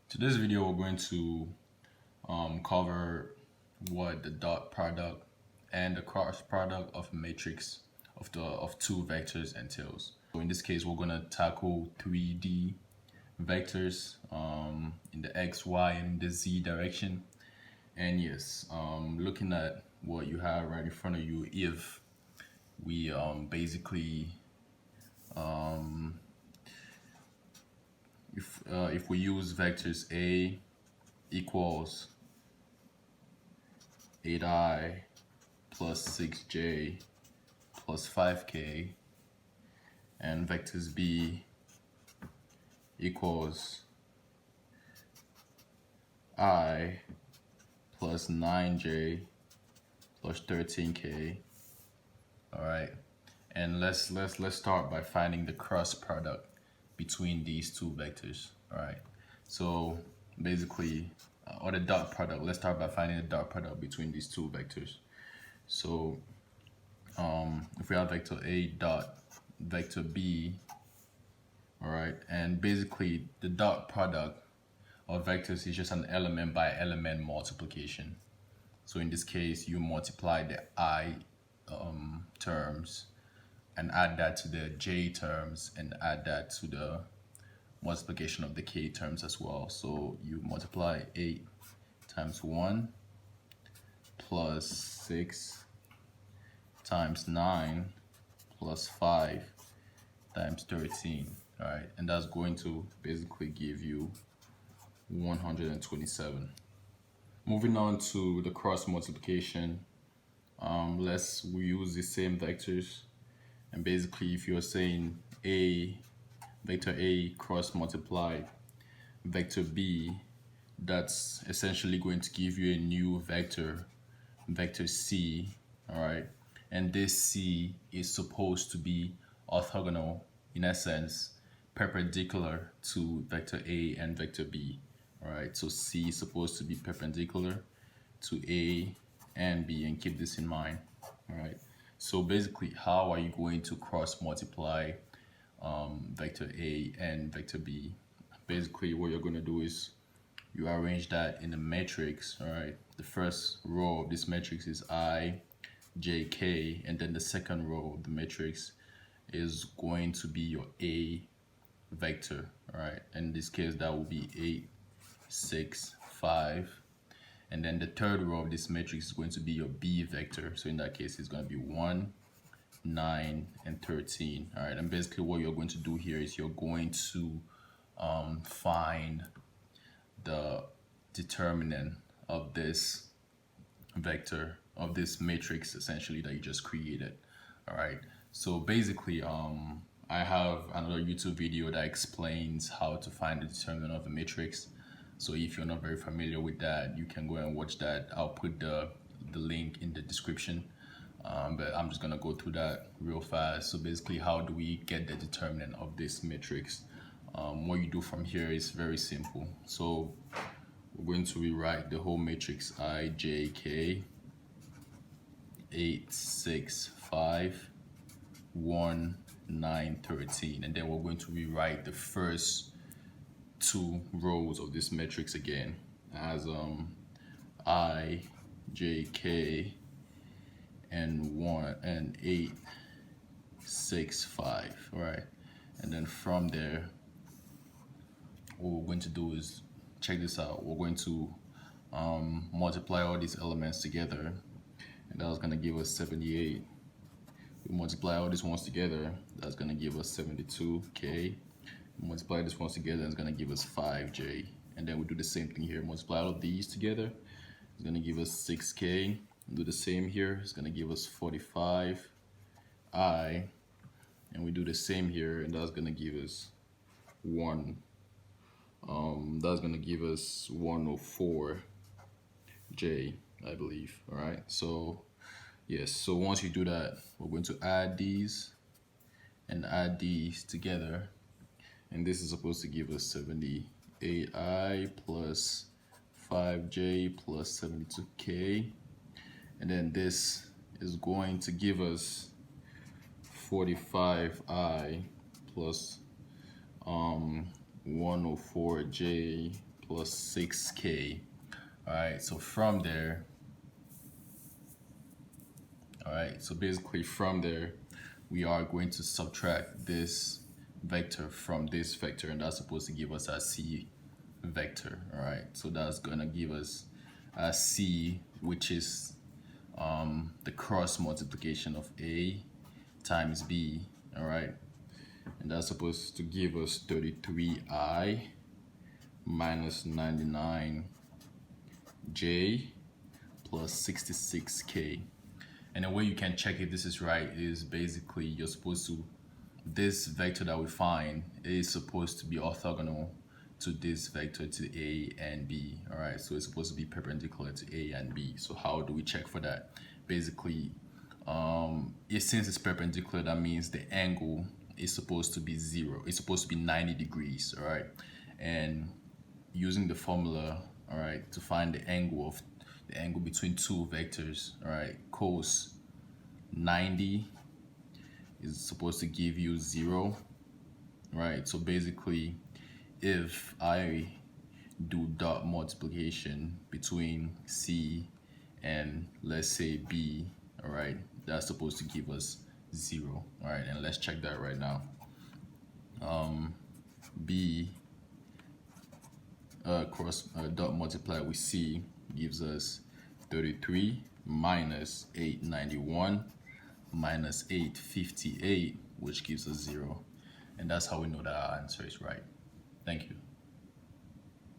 Today's video we're going to cover what the dot product and the cross product of a matrix of two vectors entails. So in this case, we're going to tackle 3D vectors in the x, y, and the z direction. And yes, looking at what you have right in front of you, if we basically if we use vectors a equals 8i plus 6j plus 5k, and vectors b equals I plus 9j plus 13k. All right, and let's start by finding the cross product between these two vectors. All right, so basically, or the dot product. Let's start by finding the dot product between these two vectors. So if we have vector a dot vector b, all right, and basically the dot product of vectors is just an element by element multiplication. So in this case, you multiply the I terms and add that to the j terms and add that to the multiplication of the k terms as well. So you multiply 8 times 1 plus 6 times 9 plus 5 times 13. All right, and that's going to basically give you 127. Moving on to the cross multiplication, let's use the same vectors, and basically if you're saying vector a cross multiply vector b, that's essentially going to give you a new vector c. All right, and this c is supposed to be orthogonal, in essence perpendicular to vector a and vector b. All right, so c is supposed to be perpendicular to a and b, and keep this in mind. All right, so basically how are you going to cross multiply vector a and vector b? Basically what you're going to do is you arrange that in the matrix. All right, the first row of this matrix is I, j, k, and then the second row of the matrix is going to be your a vector. All right, in this case that will be 8, 6, 5, and then the third row of this matrix is going to be your b vector. So in that case it's going to be 1, 9, and 13. All right, and basically what you're going to do here is you're going to find the determinant of this vector, of this matrix essentially that you just created. All right, so basically I have another YouTube video that explains how to find the determinant of a matrix. So if you're not very familiar with that, you can go and watch that. I'll put the link in the description. But I'm just gonna go through that real fast. So basically, how do we get the determinant of this matrix? What you do from here is very simple. So we're going to rewrite the whole matrix I, j, k, 8, 6, 5, 1, 9, 13, and then we're going to rewrite the first two rows of this matrix again as I, j, k, and 1 and 8, 6, 5. All right, and then from there what we're going to do is, check this out, we're going to multiply all these elements together, and that's going to give us 78. We multiply all these ones together, that's going to give us 72k. Multiply this ones together, it's going to give us 5j. And then we do the same thing here, multiply all of these together, it's going to give us 6k. Do the same here, it's going to give us 45i, and we do the same here, and that's going to give us 104j, I believe. All right, so yes, so once you do that, we're going to add these and add these together, and this is supposed to give us 78i plus 5j plus 72k, and then this is going to give us 45i plus 104j plus 6k. All right, so from there, all right, so basically from there, we are going to subtract this vector from this vector, and that's supposed to give us a c vector. All right, so that's gonna give us a c, which is the cross multiplication of a times b. All right, and that's supposed to give us 33i minus 99j plus 66k. And the way you can check if this is right is basically you're supposed to, this vector that we find is supposed to be orthogonal to this vector to A and B. All right, so it's supposed to be perpendicular to A and B. So how do we check for that? Basically, since it's perpendicular, that means the angle is supposed to be 0. It's supposed to be 90 degrees, all right? And using the formula, all right, to find the angle between two vectors, all right, cos 90 is supposed to give you 0, right? So basically, if I do dot multiplication between C and let's say B, all right, that's supposed to give us 0, all right? And let's check that right now. B dot multiply with C gives us 33 minus 891 minus 858, which gives us 0. And that's how we know that our answer is right. Thank you.